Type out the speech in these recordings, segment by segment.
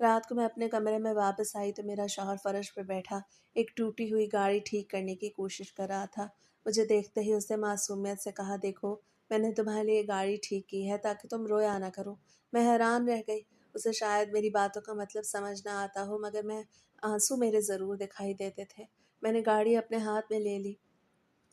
رات کو میں اپنے کمرے میں واپس آئی تو میرا شوہر فرش پہ بیٹھا ایک ٹوٹی ہوئی گاڑی ٹھیک کرنے کی کوشش کر رہا تھا۔ مجھے دیکھتے ہی اس نے معصومیت سے کہا، دیکھو میں نے تمہارے لیے گاڑی ٹھیک کی ہے تاکہ تم رویا نہ کرو۔ میں حیران رہ گئی۔ اسے شاید میری باتوں کا مطلب سمجھ نہ آتا ہو، مگر آنسو میرے ضرور دکھائی دیتے تھے۔ میں نے گاڑی اپنے ہاتھ میں لے لی۔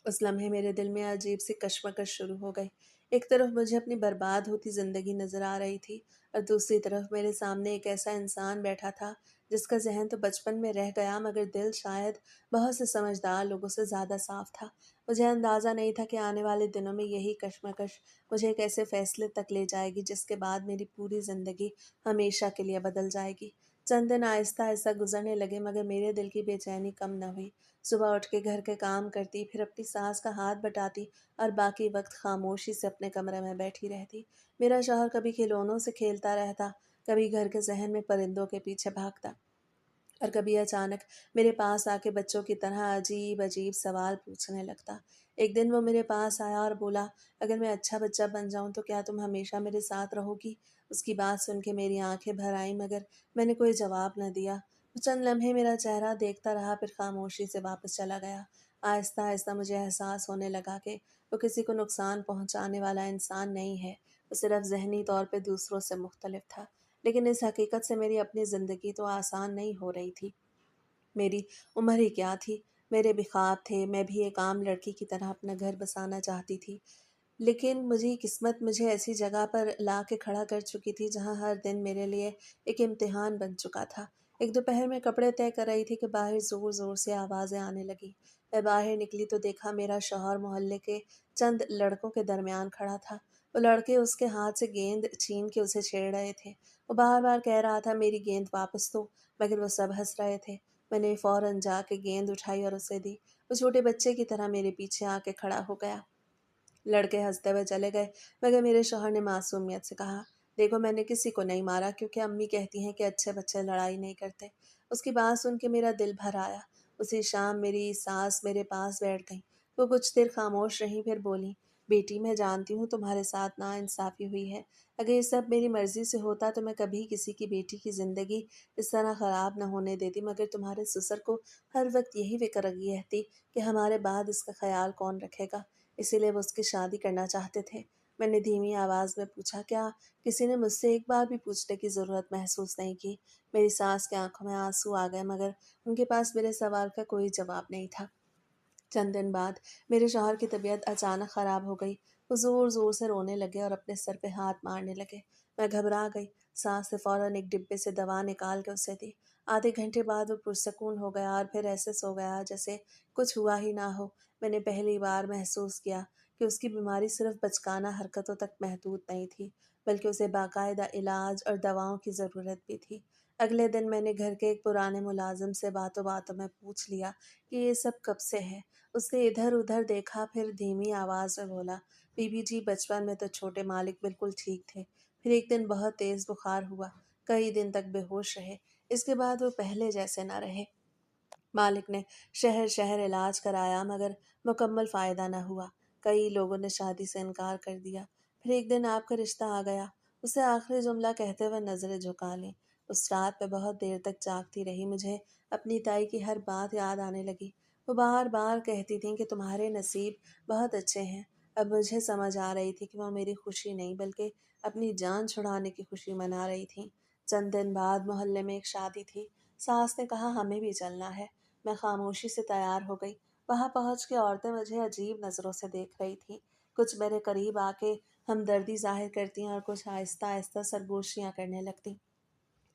اس لمحے میرے دل میں عجیب سی کشمکش شروع ہو گئی۔ ایک طرف مجھے اپنی برباد ہوتی زندگی نظر آ رہی تھی اور دوسری طرف میرے سامنے ایک ایسا انسان بیٹھا تھا جس کا ذہن تو بچپن میں رہ گیا مگر دل شاید بہت سے سمجھدار لوگوں سے زیادہ صاف تھا۔ مجھے اندازہ نہیں تھا کہ آنے والے دنوں میں یہی کشمکش مجھے ایک ایسے فیصلے تک لے جائے گی جس کے بعد میری پوری زندگی ہمیشہ کے لیے بدل جائے گی۔ چند دن آہستہ آہستہ گزرنے لگے مگر میرے دل کی بے چینی کم نہ ہوئی۔ صبح اٹھ کے گھر کے کام کرتی، پھر اپنی ساس کا ہاتھ بٹاتی اور باقی وقت خاموشی سے اپنے کمرے میں بیٹھی رہتی۔ میرا شوہر کبھی کھلونوں سے کھیلتا رہتا، کبھی گھر کے ذہن میں پرندوں کے پیچھے بھاگتا، اور کبھی اچانک میرے پاس آ کے بچوں کی طرح عجیب عجیب سوال پوچھنے لگتا۔ ایک دن وہ میرے پاس آیا اور بولا، اگر میں اچھا بچہ بن جاؤں تو کیا تم ہمیشہ میرے ساتھ رہو گی؟ اس کی بات سن کے میری آنکھیں بھر آئیں مگر میں نے کوئی جواب نہ دیا۔ وہ چند لمحے میرا چہرہ دیکھتا رہا، پھر خاموشی سے واپس چلا گیا۔ آہستہ آہستہ مجھے احساس ہونے لگا کہ وہ کسی کو نقصان پہنچانے والا انسان نہیں ہے، وہ صرف ذہنی طور پہ دوسروں سے مختلف تھا۔ لیکن اس حقیقت سے میری اپنی زندگی تو آسان نہیں ہو رہی تھی۔ میری عمر ہی کیا تھی، میرے بھی خواب تھے، میں بھی ایک عام لڑکی کی طرح اپنا گھر بسانا چاہتی تھی، لیکن مجھے ایسی جگہ پر لا کے کھڑا کر چکی تھی جہاں ہر دن میرے لیے ایک امتحان بن چکا تھا۔ ایک دوپہر میں کپڑے طے کر رہی تھی کہ باہر زور زور سے آوازیں آنے لگی۔ میں باہر نکلی تو دیکھا میرا شوہر محلے کے چند لڑکوں کے درمیان کھڑا تھا۔ وہ لڑکے اس کے ہاتھ سے گیند چھین کے اسے چھیڑ رہے تھے۔ وہ بار بار کہہ رہا تھا، میری گیند واپس دو، مگر وہ سب ہنس رہے تھے۔ میں نے فوراً جا کے گیند اٹھائی اور اسے دی۔ وہ چھوٹے بچے کی طرح میرے پیچھے آ کے کھڑا ہو گیا۔ لڑکے ہنستے ہوئے چلے گئے مگر میرے شوہر نے معصومیت سے کہا، دیکھو میں نے کسی کو نہیں مارا کیونکہ امی کہتی ہیں کہ اچھے بچے لڑائی نہیں کرتے۔ اس کی بات سن کے میرا دل بھر آیا۔ اسی شام میری ساس میرے پاس بیٹھ گئی۔ وہ کچھ دیر خاموش رہیں پھر بولی، بیٹی میں جانتی ہوں تمہارے ساتھ ناانصافی ہوئی ہے۔ اگر یہ سب میری مرضی سے ہوتا تو میں کبھی کسی کی بیٹی کی زندگی اس طرح خراب نہ ہونے دیتی، مگر تمہارے سسر کو ہر وقت یہی فکر لگی رہتی کہ ہمارے بعد اس کا خیال کون رکھے گا، اسی لیے وہ اس کی شادی کرنا چاہتے تھے۔ میں نے دھیمی آواز میں پوچھا، کیا کسی نے مجھ سے ایک بار بھی پوچھنے کی ضرورت محسوس نہیں کی؟ میری ساس کی آنکھوں میں آنسو آ گئے مگر ان کے پاس میرے سوال کا کوئی جواب نہیں تھا۔ چند دن بعد میرے شوہر کی طبیعت اچانک خراب ہو گئی۔ وہ زور زور سے رونے لگے اور اپنے سر پہ ہاتھ مارنے لگے۔ میں گھبرا گئی۔ ساس نے فوراً ایک ڈبے سے دوا نکال کے اسے دی۔ آدھے گھنٹے بعد وہ پرسکون ہو گیا اور پھر ایسے سو گیا جیسے کچھ ہوا ہی نہ ہو۔ میں نے پہلی بار محسوس کیا کہ اس کی بیماری صرف بچکانہ حرکتوں تک محدود نہیں تھی، بلکہ اسے باقاعدہ علاج اور دواؤں کی ضرورت بھی تھی۔ اگلے دن میں نے گھر کے ایک پرانے ملازم سے باتوں باتوں میں پوچھ لیا کہ یہ سب کب سے ہے۔ اس نے ادھر ادھر دیکھا، پھر دھیمی آواز میں بولا، بی بی جی بچپن میں تو چھوٹے مالک بالکل ٹھیک تھے، پھر ایک دن بہت تیز بخار ہوا، کئی دن تک بے ہوش رہے، اس کے بعد وہ پہلے جیسے نہ رہے۔ مالک نے شہر شہر علاج کرایا مگر مکمل فائدہ نہ ہوا۔ کئی لوگوں نے شادی سے انکار کر دیا۔ پھر ایک دن آپ کا رشتہ آ گیا۔ اسے آخری جملہ کہتے ہوئے نظریں جھکا لیں۔ اس رات میں بہت دیر تک جاگتی رہی۔ مجھے اپنی تائی کی ہر بات یاد آنے لگی۔ وہ بار بار کہتی تھیں کہ تمہارے نصیب بہت اچھے ہیں۔ اب مجھے سمجھ آ رہی تھی کہ وہ میری خوشی نہیں بلکہ اپنی جان چھڑانے کی خوشی منا رہی تھیں۔ چند دن بعد محلے میں ایک شادی تھی۔ ساس نے کہا ہمیں بھی چلنا ہے۔ میں خاموشی سے تیار ہو گئی۔ وہاں پہنچ کے عورتیں مجھے عجیب نظروں سے دیکھ رہی تھیں۔ کچھ میرے قریب آ کے ہمدردی ظاہر کرتی اور کچھ آہستہ آہستہ سرگوشیاں کرنے لگتی۔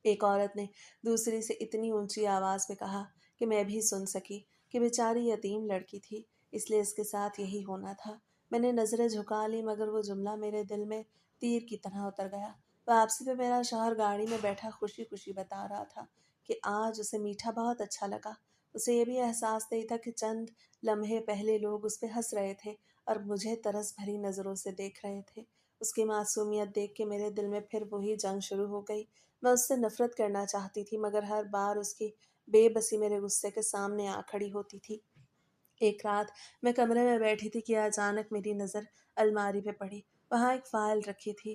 ایک عورت نے دوسری سے اتنی اونچی آواز میں کہا کہ میں بھی سن سکی کہ بیچاری یتیم لڑکی تھی، اس لیے اس کے ساتھ یہی ہونا تھا۔ میں نے نظریں جھکا لی مگر وہ جملہ میرے دل میں تیر کی طرح اتر گیا۔ واپسی پہ میرا شوہر گاڑی میں بیٹھا خوشی خوشی بتا رہا تھا کہ آج اسے میٹھا بہت اچھا لگا۔ اسے یہ بھی احساس نہیں تھا کہ چند لمحے پہلے لوگ اس پہ ہنس رہے تھے اور مجھے طرز بھری نظروں سے دیکھ رہے تھے۔ اس کی معصومیت دیکھ کے میرے دل میں پھر وہی جنگ شروع ہو گئی۔ میں اس سے نفرت کرنا چاہتی تھی مگر ہر بار اس کی بے بسی میرے غصے کے سامنے آ کھڑی ہوتی تھی۔ ایک رات میں کمرے میں بیٹھی تھی کہ اچانک میری نظر الماری پہ پڑی۔ وہاں ایک فائل رکھی تھی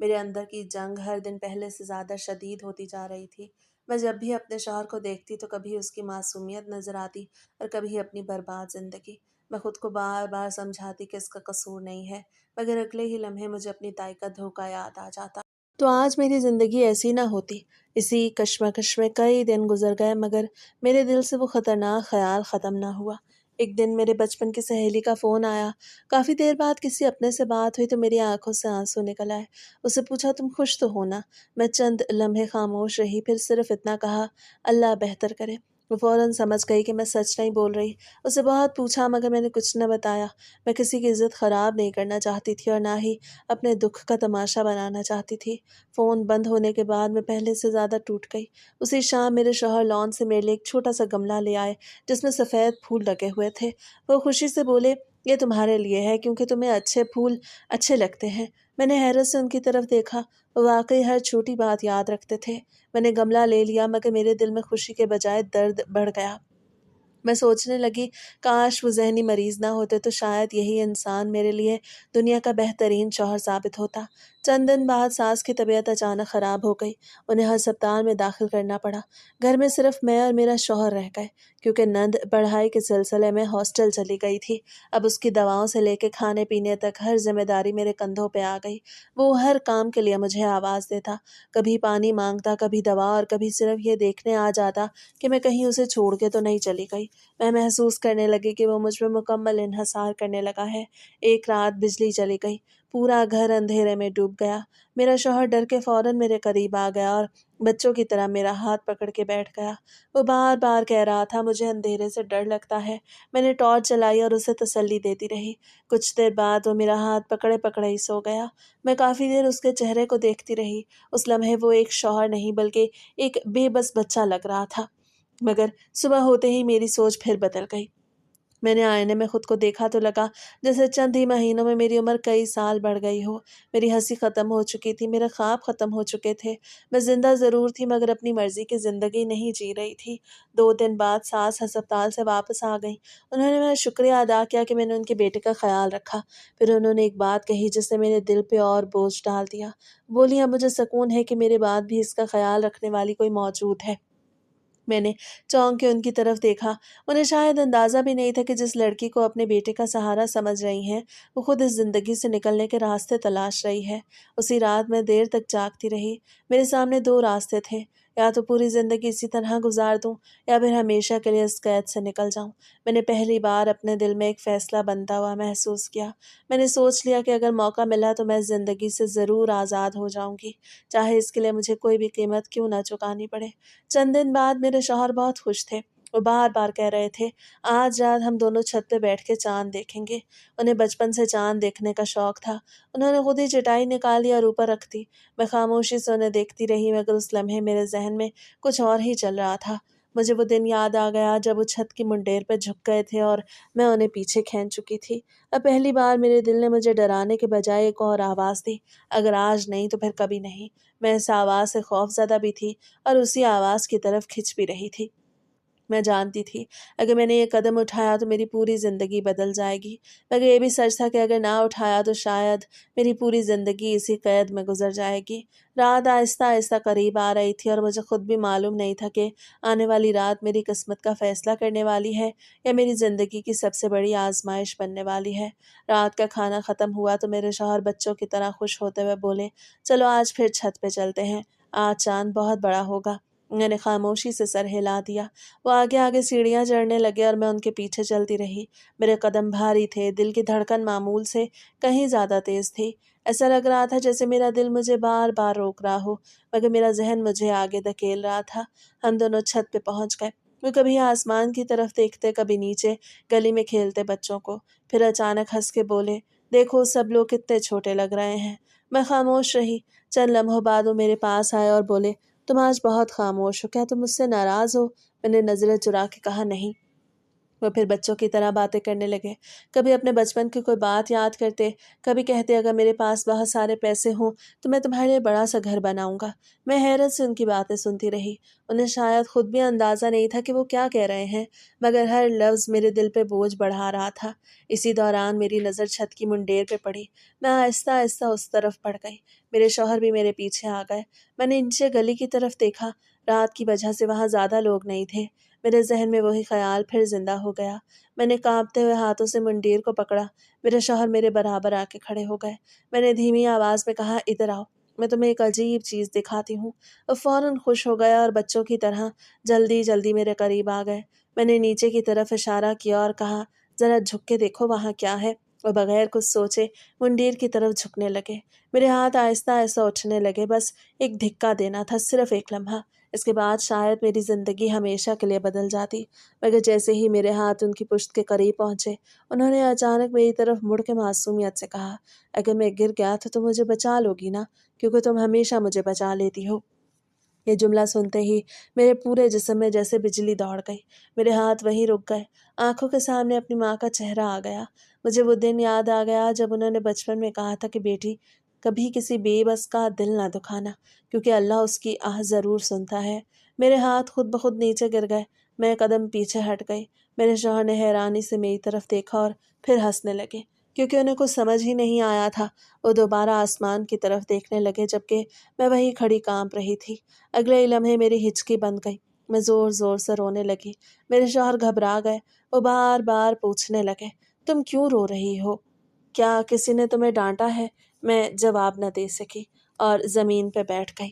میرے اندر کی جنگ ہر دن پہلے سے زیادہ شدید ہوتی جا رہی تھی۔ میں جب بھی اپنے شوہر کو دیکھتی تو کبھی اس کی معصومیت نظر آتی اور کبھی اپنی برباد زندگی۔ میں خود کو بار بار سمجھاتی کہ اس کا قصور نہیں ہے، مگر اگلے ہی لمحے مجھے اپنی تائی کا دھوکہ یاد آ جاتا۔ تو آج میری زندگی ایسی نہ ہوتی۔ اسی کشمکش میں کئی دن گزر گئے، مگر میرے دل سے وہ خطرناک خیال ختم نہ ہوا۔ ایک دن میرے بچپن کی سہیلی کا فون آیا۔ کافی دیر بعد کسی اپنے سے بات ہوئی تو میری آنکھوں سے آنسو نکل آئے۔ اسے پوچھا، تم خوش تو ہو نا؟ میں چند لمحے خاموش رہی، پھر صرف اتنا کہا، اللہ بہتر کرے۔ وہ فوراً سمجھ گئی کہ میں سچ نہیں بول رہی۔ اسے بہت پوچھا مگر میں نے کچھ نہ بتایا۔ میں کسی کی عزت خراب نہیں کرنا چاہتی تھی اور نہ ہی اپنے دکھ کا تماشا بنانا چاہتی تھی۔ فون بند ہونے کے بعد میں پہلے سے زیادہ ٹوٹ گئی۔ اسی شام میرے شوہر لان سے میرے لیے ایک چھوٹا سا گملہ لے آئے جس میں سفید پھول لگے ہوئے تھے۔ وہ خوشی سے بولے، یہ تمہارے لیے ہے کیونکہ تمہیں اچھے پھول اچھے لگتے ہیں۔ میں نے حیرت سے ان کی طرف دیکھا۔ وہ واقعی ہر چھوٹی بات یاد رکھتے تھے۔ میں نے گملہ لے لیا مگر میرے دل میں خوشی کے بجائے درد بڑھ گیا۔ میں سوچنے لگی، کاش وہ ذہنی مریض نہ ہوتے تو شاید یہی انسان میرے لیے دنیا کا بہترین شوہر ثابت ہوتا۔ چند دن بعد ساس کی طبیعت اچانک خراب ہو گئی۔ انہیں ہسپتال میں داخل کرنا پڑا۔ گھر میں صرف میں اور میرا شوہر رہ گئے کیونکہ نند پڑھائی کے سلسلے میں ہاسٹل چلی گئی تھی۔ اب اس کی دواؤں سے لے کے کھانے پینے تک ہر ذمہ داری میرے کندھوں پہ آ گئی۔ وہ ہر کام کے لیے مجھے آواز دیتا، کبھی پانی مانگتا، کبھی دوا، اور کبھی صرف یہ دیکھنے آ جاتا کہ میں کہیں اسے چھوڑ کے تو نہیں چلی گئی۔ میں محسوس کرنے لگی کہ وہ مجھ پہ مکمل انحصار کرنے لگا ہے۔ ایک رات بجلی چلی گئی، پورا گھر اندھیرے میں ڈوب گیا۔ میرا شوہر ڈر کے فوراً میرے قریب آ گیا اور بچوں کی طرح میرا ہاتھ پکڑ کے بیٹھ گیا۔ وہ بار بار کہہ رہا تھا، مجھے اندھیرے سے ڈر لگتا ہے۔ میں نے ٹارچ جلائی اور اسے تسلی دیتی رہی۔ کچھ دیر بعد وہ میرا ہاتھ پکڑے پکڑے ہی سو گیا۔ میں کافی دیر اس کے چہرے کو دیکھتی رہی۔ اس لمحے وہ ایک شوہر نہیں بلکہ ایک بے بس بچہ لگ رہا تھا۔ مگر صبح ہوتے ہی میری سوچ پھر بدل گئی۔ میں نے آئینے میں خود کو دیکھا تو لگا جیسے چند ہی مہینوں میں میری عمر کئی سال بڑھ گئی ہو۔ میری ہنسی ختم ہو چکی تھی، میرے خواب ختم ہو چکے تھے۔ میں زندہ ضرور تھی مگر اپنی مرضی کی زندگی نہیں جی رہی تھی۔ 2 دن بعد ساس ہسپتال سے واپس آ گئیں۔ انہوں نے میرا شکریہ ادا کیا کہ میں نے ان کے بیٹے کا خیال رکھا۔ پھر انہوں نے ایک بات کہی جس نے میرے دل پہ اور بوجھ ڈال دیا۔ بولی، اب مجھے سکون ہے کہ میرے بعد بھی اس کا خیال رکھنے والی کوئی موجود ہے۔ میں نے چونک کے ان کی طرف دیکھا۔ انہیں شاید اندازہ بھی نہیں تھا کہ جس لڑکی کو اپنے بیٹے کا سہارا سمجھ رہی ہیں وہ خود اس زندگی سے نکلنے کے راستے تلاش رہی ہے۔ اسی رات میں دیر تک جاگتی رہی۔ میرے سامنے 2 راستے تھے، یا تو پوری زندگی اسی طرح گزار دوں یا پھر ہمیشہ کے لیے اس قید سے نکل جاؤں۔ میں نے پہلی بار اپنے دل میں ایک فیصلہ بنتا ہوا محسوس کیا۔ میں نے سوچ لیا کہ اگر موقع ملا تو میں اس زندگی سے ضرور آزاد ہو جاؤں گی، چاہے اس کے لیے مجھے کوئی بھی قیمت کیوں نہ چکانی پڑے۔ چند دن بعد میرے شوہر بہت خوش تھے۔ وہ بار بار کہہ رہے تھے، آج رات ہم دونوں چھت پہ بیٹھ کے چاند دیکھیں گے۔ انہیں بچپن سے چاند دیکھنے کا شوق تھا۔ انہوں نے خود ہی چٹائی نکالی اور اوپر رکھ دی۔ میں خاموشی سے انہیں دیکھتی رہی مگر اس لمحے میرے ذہن میں کچھ اور ہی چل رہا تھا۔ مجھے وہ دن یاد آ گیا جب وہ چھت کی منڈیر پہ جھک گئے تھے اور میں انہیں پیچھے کھینچ چکی تھی۔ اب پہلی بار میرے دل نے مجھے ڈرانے کے بجائے ایک اور آواز دی، اگر آج نہیں تو پھر کبھی نہیں۔ میں اس آواز سے خوف زدہ بھی تھی اور اسی آواز کی طرف کھنچ بھی رہی تھی۔ میں جانتی تھی اگر میں نے یہ قدم اٹھایا تو میری پوری زندگی بدل جائے گی، مگر یہ بھی سچ تھا کہ اگر نہ اٹھایا تو شاید میری پوری زندگی اسی قید میں گزر جائے گی۔ رات آہستہ آہستہ قریب آ رہی تھی اور مجھے خود بھی معلوم نہیں تھا کہ آنے والی رات میری قسمت کا فیصلہ کرنے والی ہے یا میری زندگی کی سب سے بڑی آزمائش بننے والی ہے۔ رات کا کھانا ختم ہوا تو میرے شوہر بچوں کی طرح خوش ہوتے ہوئے بولے، چلو آج پھر چھت پہ چلتے ہیں، آج چاند بہت بڑا ہوگا۔ میں نے خاموشی سے سر ہلا دیا۔ وہ آگے آگے سیڑھیاں چڑھنے لگے اور میں ان کے پیچھے چلتی رہی۔ میرے قدم بھاری تھے، دل کی دھڑکن معمول سے کہیں زیادہ تیز تھی۔ ایسا لگ رہا تھا جیسے میرا دل مجھے بار بار روک رہا ہو مگر میرا ذہن مجھے آگے دھکیل رہا تھا۔ ہم دونوں چھت پہ پہنچ گئے۔ وہ کبھی آسمان کی طرف دیکھتے، کبھی نیچے گلی میں کھیلتے بچوں کو، پھر اچانک ہنس کے بولے، دیکھو سب لوگ کتنے چھوٹے لگ رہے ہیں۔ میں خاموش رہی۔ چند لمحوں بعد وہ میرے پاس آئے اور بولے، تم آج بہت خاموش ہو، کیا تم مجھ سے ناراض ہو؟ میں نے نظریں چرا کے کہا، نہیں۔ وہ پھر بچوں کی طرح باتیں کرنے لگے، کبھی اپنے بچپن کی کوئی بات یاد کرتے، کبھی کہتے اگر میرے پاس بہت سارے پیسے ہوں تو میں تمہارے لیے بڑا سا گھر بناؤں گا۔ میں حیرت سے ان کی باتیں سنتی رہی۔ انہیں شاید خود بھی اندازہ نہیں تھا کہ وہ کیا کہہ رہے ہیں، مگر ہر لفظ میرے دل پہ بوجھ بڑھا رہا تھا۔ اسی دوران میری نظر چھت کی منڈیر پہ پڑی۔ میں آہستہ آہستہ اس طرف بڑھ گئی۔ میرے شوہر بھی میرے پیچھے آ گئے۔ میں نے نیچے گلی کی طرف دیکھا۔ رات کی وجہ سے وہاں زیادہ لوگ نہیں تھے۔ میرے ذہن میں وہی خیال پھر زندہ ہو گیا۔ میں نے کانپتے ہوئے ہاتھوں سے منڈیر کو پکڑا۔ میرے شوہر میرے برابر آ کے کھڑے ہو گئے۔ میں نے دھیمی آواز میں کہا، ادھر آؤ، میں تمہیں ایک عجیب چیز دکھاتی ہوں۔ وہ فوراً خوش ہو گیا اور بچوں کی طرح جلدی جلدی میرے قریب آ گئے۔ میں نے نیچے کی طرف اشارہ کیا اور کہا، ذرا جھک کے دیکھو وہاں کیا ہے۔ وہ بغیر کچھ سوچے منڈیر کی طرف جھکنے لگے۔ میرے ہاتھ آہستہ آہستہ اٹھنے لگے، بس ایک دھکا دینا تھا، صرف ایک لمحہ۔ اس کے بعد شاید میری زندگی ہمیشہ کے لیے بدل جاتی، مگر جیسے ہی میرے ہاتھ ان کی پشت کے قریب پہنچے، انہوں نے اچانک میری طرف مڑ کے معصومیت سے کہا، اگر میں گر گیا تو تم مجھے بچا لو گی نا، کیونکہ تم ہمیشہ مجھے بچا لیتی ہو۔ یہ جملہ سنتے ہی میرے پورے جسم میں جیسے بجلی دوڑ گئی۔ میرے ہاتھ وہیں رک گئے۔ آنکھوں کے سامنے اپنی ماں کا چہرہ آ گیا۔ مجھے وہ دن یاد آ گیا جب انہوں نے بچپن میں کہا تھا کہ بیٹی، کبھی کسی بے بس کا دل نہ دکھانا، کیونکہ اللہ اس کی آہ ضرور سنتا ہے۔ میرے ہاتھ خود بخود نیچے گر گئے۔ میں قدم پیچھے ہٹ گئی۔ میرے شوہر نے حیرانی سے میری طرف دیکھا اور پھر ہنسنے لگے، کیونکہ انہیں کچھ سمجھ ہی نہیں آیا تھا۔ وہ دوبارہ آسمان کی طرف دیکھنے لگے، جبکہ میں وہیں کھڑی کانپ رہی تھی۔ اگلے ہی لمحے میری ہچکی بند گئی۔ میں زور زور سے رونے لگی۔ میرے شوہر گھبرا گئے۔ وہ بار بار پوچھنے لگے، تم کیوں رو رہی ہو؟ کیا کسی نے تمہیں ڈانٹا ہے؟ میں جواب نہ دے سکی اور زمین پہ بیٹھ گئی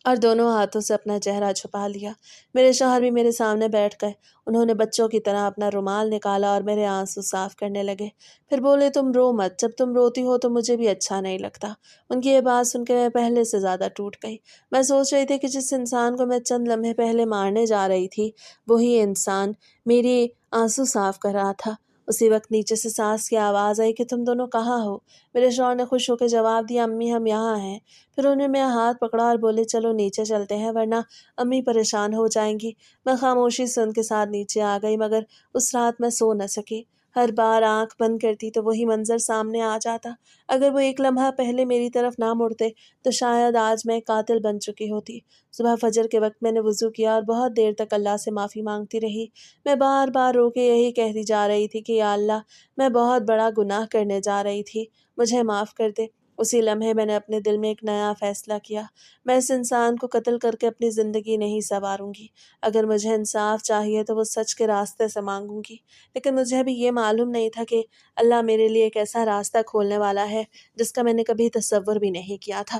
اور دونوں ہاتھوں سے اپنا چہرہ چھپا لیا۔ میرے شوہر بھی میرے سامنے بیٹھ گئے۔ انہوں نے بچوں کی طرح اپنا رومال نکالا اور میرے آنسو صاف کرنے لگے۔ پھر بولے، تم رو مت، جب تم روتی ہو تو مجھے بھی اچھا نہیں لگتا۔ ان کی یہ بات سن کے میں پہلے سے زیادہ ٹوٹ گئی۔ میں سوچ رہی تھی کہ جس انسان کو میں چند لمحے پہلے مارنے جا رہی تھی، وہی انسان میری آنسو صاف کر رہا تھا۔ اسی وقت نیچے سے ساس کی آواز آئی کہ تم دونوں کہاں ہو؟ میرے شوہر نے خوش ہو کے جواب دیا، امی ہم یہاں ہیں۔ پھر انہوں نے میرا ہاتھ پکڑا اور بولے، چلو نیچے چلتے ہیں ورنہ امی پریشان ہو جائیں گی۔ میں خاموشی سے ان کے ساتھ نیچے آ گئی، مگر اس رات میں سو نہ سکی۔ ہر بار آنکھ بند کرتی تو وہی منظر سامنے آ جاتا۔ اگر وہ ایک لمحہ پہلے میری طرف نہ مڑتے تو شاید آج میں قاتل بن چکی ہوتی۔ صبح فجر کے وقت میں نے وضو کیا اور بہت دیر تک اللہ سے معافی مانگتی رہی۔ میں بار بار رو کے یہی کہتی جا رہی تھی کہ یا اللہ، میں بہت بڑا گناہ کرنے جا رہی تھی، مجھے معاف کر دے۔ اسی لمحے میں نے اپنے دل میں ایک نیا فیصلہ کیا۔ میں اس انسان کو قتل کر کے اپنی زندگی نہیں سنواروں گی۔ اگر مجھے انصاف چاہیے تو وہ سچ کے راستے سے مانگوں گی۔ لیکن مجھے ابھی یہ معلوم نہیں تھا کہ اللہ میرے لیے ایک ایسا راستہ کھولنے والا ہے جس کا میں نے کبھی تصور بھی نہیں کیا تھا۔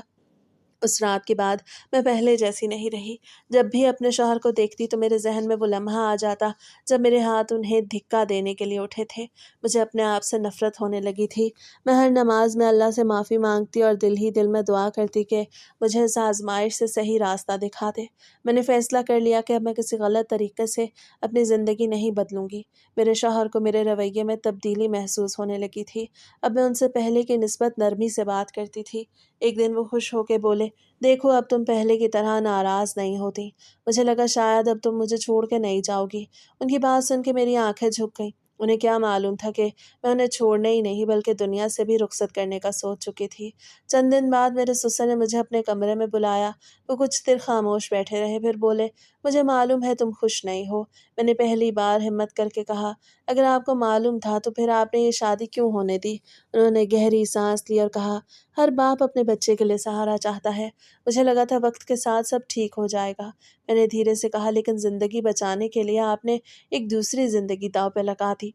اس رات کے بعد میں پہلے جیسی نہیں رہی۔ جب بھی اپنے شوہر کو دیکھتی تو میرے ذہن میں وہ لمحہ آ جاتا جب میرے ہاتھ انہیں دھکا دینے کے لیے اٹھے تھے۔ مجھے اپنے آپ سے نفرت ہونے لگی تھی۔ میں ہر نماز میں اللہ سے معافی مانگتی اور دل ہی دل میں دعا کرتی کہ مجھے اس آزمائش سے صحیح راستہ دکھا دے۔ میں نے فیصلہ کر لیا کہ اب میں کسی غلط طریقے سے اپنی زندگی نہیں بدلوں گی۔ میرے شوہر کو میرے رویے میں تبدیلی محسوس ہونے لگی تھی۔ اب میں ان سے پہلے کی نسبت نرمی سے بات کرتی تھی۔ ایک دن وہ خوش ہو کے بولے، دیکھو اب تم پہلے کی طرح ناراض نہیں ہوتی۔ مجھے لگا شاید اب تم مجھے چھوڑ کے نہیں جاؤ گی۔ ان کی بات سن کے میری آنکھیں جھک گئیں۔ انہیں کیا معلوم تھا کہ میں انہیں چھوڑنے ہی نہیں بلکہ دنیا سے بھی رخصت کرنے کا سوچ چکی تھی۔ چند دن بعد میرے سسر نے مجھے اپنے کمرے میں بلایا۔ وہ کچھ دیر خاموش بیٹھے رہے، پھر بولے، مجھے معلوم ہے تم خوش نہیں ہو۔ میں نے پہلی بار ہمت کر کے کہا، اگر آپ کو معلوم تھا تو پھر آپ نے یہ شادی کیوں ہونے دی؟ انہوں نے گہری سانس لی اور کہا، ہر باپ اپنے بچے کے لیے سہارا چاہتا ہے۔ مجھے لگا تھا وقت کے ساتھ سب ٹھیک ہو جائے گا۔ میں نے دھیرے سے کہا، لیکن زندگی بچانے کے لیے آپ نے ایک دوسری زندگی داؤ پہ لگا دی۔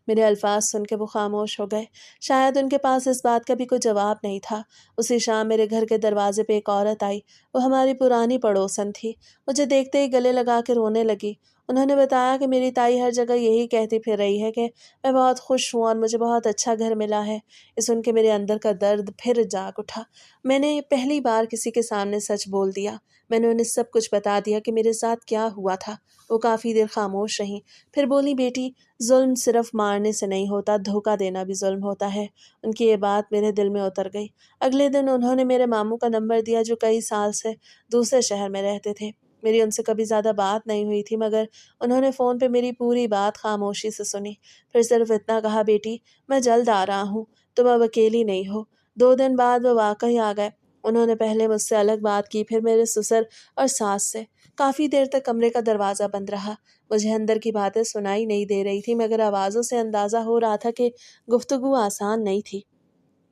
میرے الفاظ سن کے وہ خاموش ہو گئے۔ شاید ان کے پاس اس بات کا بھی کوئی جواب نہیں تھا۔ اسی شام میرے گھر کے دروازے پہ ایک عورت آئی۔ وہ ہماری پرانی پڑوسن تھی۔ مجھے دیکھتے ہی گلے لگا کے رونے لگی۔ انہوں نے بتایا کہ میری تائی ہر جگہ یہی کہتی پھر رہی ہے کہ میں بہت خوش ہوں اور مجھے بہت اچھا گھر ملا ہے۔ یہ سن کے میرے اندر کا درد پھر جاگ اٹھا۔ میں نے پہلی بار کسی کے سامنے سچ بول دیا۔ میں نے انہیں سب کچھ بتا دیا کہ میرے ساتھ کیا ہوا تھا۔ وہ کافی دیر خاموش رہیں، پھر بولی، بیٹی، ظلم صرف مارنے سے نہیں ہوتا، دھوکہ دینا بھی ظلم ہوتا ہے۔ ان کی یہ بات میرے دل میں اتر گئی۔ اگلے دن انہوں نے میرے ماموں کا نمبر دیا جو کئی سال سے دوسرے شہر میں رہتے تھے۔ میری ان سے کبھی زیادہ بات نہیں ہوئی تھی، مگر انہوں نے فون پہ میری پوری بات خاموشی سے سنی۔ پھر صرف اتنا کہا، بیٹی میں جلد آ رہا ہوں، تم اب اکیلی نہیں ہو۔ 2 دن بعد وہ واقعی آ گئے۔ انہوں نے پہلے مجھ سے الگ بات کی، پھر میرے سسر اور ساس سے۔ کافی دیر تک کمرے کا دروازہ بند رہا۔ مجھے اندر کی باتیں سنائی نہیں دے رہی تھی، مگر آوازوں سے اندازہ ہو رہا تھا کہ گفتگو آسان نہیں تھی۔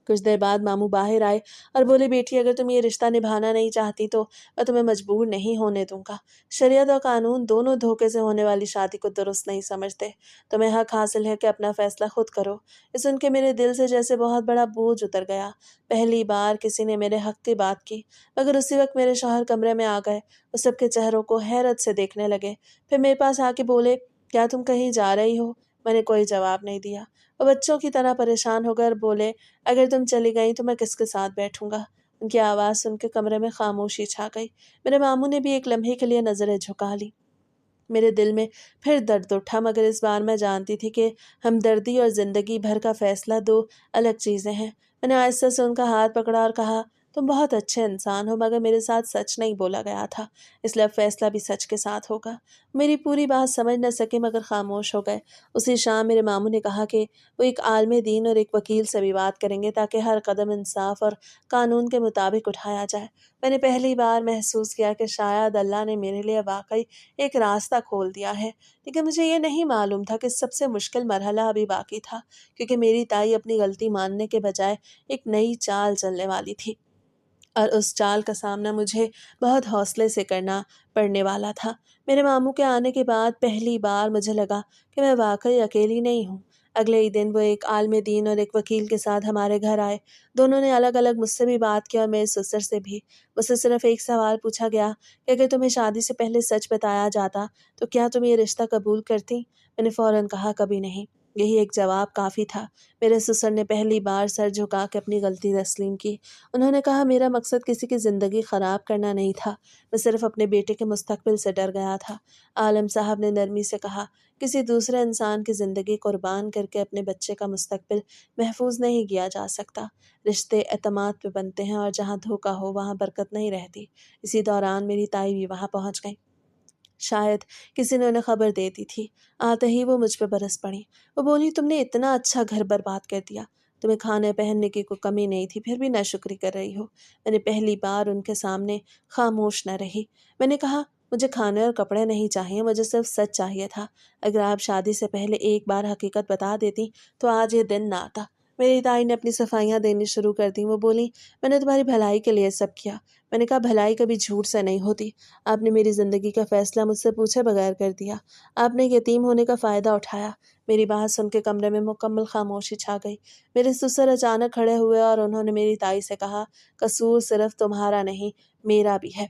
کچھ دیر بعد ماموں باہر آئے اور بولے، بیٹی اگر تم یہ رشتہ نبھانا نہیں چاہتی تو میں تمہیں مجبور نہیں ہونے دوں گا۔ شریعت اور قانون دونوں دھوکے سے ہونے والی شادی کو درست نہیں سمجھتے۔ تمہیں حق حاصل ہے کہ اپنا فیصلہ خود کرو۔ یہ سن کے میرے دل سے جیسے بہت بڑا بوجھ اتر گیا۔ پہلی بار کسی نے میرے حق کی بات کی۔ مگر اسی وقت میرے شوہر کمرے میں آ گئے۔ وہ سب کے چہروں کو حیرت سے دیکھنے لگے، پھر میرے پاس آ کے بولے، کیا تم کہیں جا رہی ہو؟ میں نے کوئی جواب نہیں دیا۔ وہ بچوں کی طرح پریشان ہو کر بولے، اگر تم چلی گئی تو میں کس کے ساتھ بیٹھوں گا؟ ان کی آواز سن کے کمرے میں خاموشی چھا گئی۔ میرے ماموں نے بھی ایک لمحے کے لیے نظریں جھکا لی۔ میرے دل میں پھر درد اٹھا، مگر اس بار میں جانتی تھی کہ ہمدردی اور زندگی بھر کا فیصلہ دو الگ چیزیں ہیں۔ میں نے آہستہ سے ان کا ہاتھ پکڑا اور کہا، تم بہت اچھے انسان ہو، مگر میرے ساتھ سچ نہیں بولا گیا تھا، اس لیے اب فیصلہ بھی سچ کے ساتھ ہوگا۔ میری پوری بات سمجھ نہ سکے مگر خاموش ہو گئے۔ اسی شام میرے ماموں نے کہا کہ وہ ایک عالم دین اور ایک وکیل سے بھی بات کریں گے تاکہ ہر قدم انصاف اور قانون کے مطابق اٹھایا جائے۔ میں نے پہلی بار محسوس کیا کہ شاید اللہ نے میرے لیے واقعی ایک راستہ کھول دیا ہے، لیکن مجھے یہ نہیں معلوم تھا کہ سب سے مشکل مرحلہ ابھی باقی تھا، کیونکہ میری تائی اپنی غلطی ماننے کے بجائے ایک نئی چال چلنے والی تھی، اور اس چال کا سامنا مجھے بہت حوصلے سے کرنا پڑنے والا تھا۔ میرے ماموں کے آنے کے بعد پہلی بار مجھے لگا کہ میں واقعی اکیلی نہیں ہوں۔ اگلے ہی دن وہ ایک عالم دین اور ایک وکیل کے ساتھ ہمارے گھر آئے۔ دونوں نے الگ الگ مجھ سے بھی بات کی اور میرے سسر سے بھی۔ مجھ سے صرف ایک سوال پوچھا گیا کہ اگر تمہیں شادی سے پہلے سچ بتایا جاتا تو کیا تم یہ رشتہ قبول کرتی؟ میں نے فوراً کہا، کبھی نہیں۔ یہی ایک جواب کافی تھا۔ میرے سسر نے پہلی بار سر جھکا کے اپنی غلطی تسلیم کی۔ انہوں نے کہا، میرا مقصد کسی کی زندگی خراب کرنا نہیں تھا، میں صرف اپنے بیٹے کے مستقبل سے ڈر گیا تھا۔ عالم صاحب نے نرمی سے کہا، کسی دوسرے انسان کی زندگی قربان کر کے اپنے بچے کا مستقبل محفوظ نہیں کیا جا سکتا۔ رشتے اعتماد پہ بنتے ہیں، اور جہاں دھوکہ ہو وہاں برکت نہیں رہتی۔ اسی دوران میری تائی بھی وہاں پہنچ گئی۔ شاید کسی نے انہیں خبر دے دی تھی۔ آتے ہی وہ مجھ پہ برس پڑی۔ وہ بولی، تم نے اتنا اچھا گھر برباد کر دیا، تمہیں کھانے پہننے کی کوئی کمی نہیں تھی، پھر بھی ناشکری کر رہی ہو۔ میں نے پہلی بار ان کے سامنے خاموش نہ رہی۔ میں نے کہا، مجھے کھانے اور کپڑے نہیں چاہیے، مجھے صرف سچ چاہیے تھا۔ اگر آپ شادی سے پہلے ایک بار حقیقت بتا دیتی تو آج یہ دن نہ آتا۔ میری تائی نے اپنی صفائیاں دینی شروع کر دیں۔ وہ بولی، میں نے تمہاری بھلائی کے لیے سب کیا۔ میں نے کہا، بھلائی کبھی جھوٹ سے نہیں ہوتی۔ آپ نے میری زندگی کا فیصلہ مجھ سے پوچھے بغیر کر دیا۔ آپ نے یتیم ہونے کا فائدہ اٹھایا۔ میری بات سن کے کمرے میں مکمل خاموشی چھا گئی۔ میرے سسر اچانک کھڑے ہوئے اور انہوں نے میری تائی سے کہا، قصور صرف تمہارا نہیں، میرا بھی ہے۔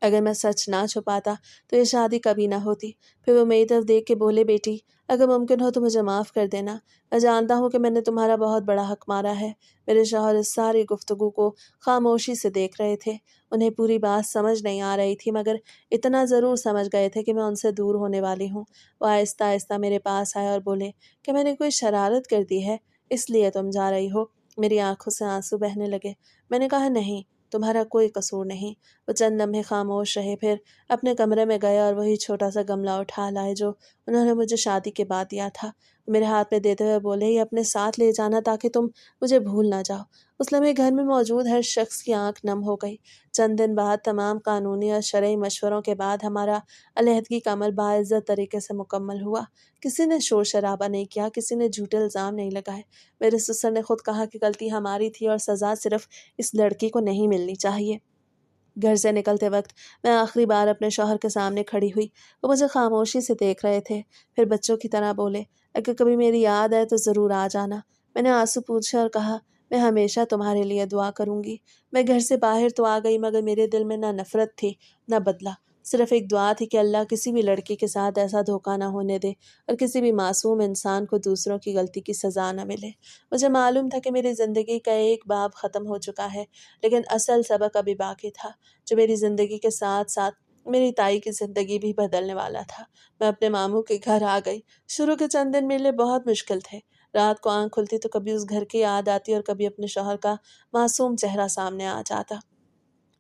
اگر میں سچ نہ چھپاتا تو یہ شادی کبھی نہ ہوتی۔ پھر وہ میری طرف دیکھ کے بولے، بیٹی اگر ممکن ہو تو مجھے معاف کر دینا۔ میں جانتا ہوں کہ میں نے تمہارا بہت بڑا حق مارا ہے۔ میرے شوہر اس ساری گفتگو کو خاموشی سے دیکھ رہے تھے۔ انہیں پوری بات سمجھ نہیں آ رہی تھی، مگر اتنا ضرور سمجھ گئے تھے کہ میں ان سے دور ہونے والی ہوں۔ وہ آہستہ آہستہ میرے پاس آئے اور بولے کہ میں نے کوئی شرارت کر دی ہے، اس لیے تم جا رہی ہو؟ میری آنکھوں سے آنسو بہنے لگے۔ میں نے کہا، نہیں، تمہارا کوئی قصور نہیں۔ وہ چند لمحے خاموش رہے، پھر اپنے کمرے میں گئے اور وہی چھوٹا سا گملہ اٹھا لائے جو انہوں نے مجھے شادی کے بعد دیا تھا۔ میرے ہاتھ میں دیتے ہوئے بولے، یہ اپنے ساتھ لے جانا تاکہ تم مجھے بھول نہ جاؤ۔ اس لمحے گھر میں موجود ہر شخص کی آنکھ نم ہو گئی۔ چند دن بعد تمام قانونی اور شرعی مشوروں کے بعد ہمارا علیحدگی کا عمل باعزت طریقے سے مکمل ہوا۔ کسی نے شور شرابہ نہیں کیا، کسی نے جھوٹے الزام نہیں لگائے۔ میرے سسر نے خود کہا کہ غلطی ہماری تھی اور سزا صرف اس لڑکی کو نہیں ملنی چاہیے۔ گھر سے نکلتے وقت میں آخری بار اپنے شوہر کے سامنے کھڑی ہوئی۔ وہ مجھے خاموشی سے دیکھ رہے تھے، پھر بچوں کی طرح بولے، اگر کبھی میری یاد آئے تو ضرور آ جانا۔ میں نے آنسو پوچھے اور کہا، میں ہمیشہ تمہارے لیے دعا کروں گی۔ میں گھر سے باہر تو آ گئی، مگر میرے دل میں نہ نفرت تھی نہ بدلہ، صرف ایک دعا تھی کہ اللہ کسی بھی لڑکی کے ساتھ ایسا دھوکہ نہ ہونے دے اور کسی بھی معصوم انسان کو دوسروں کی غلطی کی سزا نہ ملے۔ مجھے معلوم تھا کہ میری زندگی کا ایک باب ختم ہو چکا ہے، لیکن اصل سبق ابھی باقی تھا، جو میری زندگی کے ساتھ ساتھ میری تائی کی زندگی بھی بدلنے والا تھا۔ میں اپنے ماموں کے گھر آ گئی۔ شروع کے چند دن میرے لیے بہت مشکل تھے۔ رات کو آنکھ کھلتی تو کبھی اس گھر کی یاد آتی اور کبھی اپنے شوہر کا معصوم چہرہ سامنے آ جاتا۔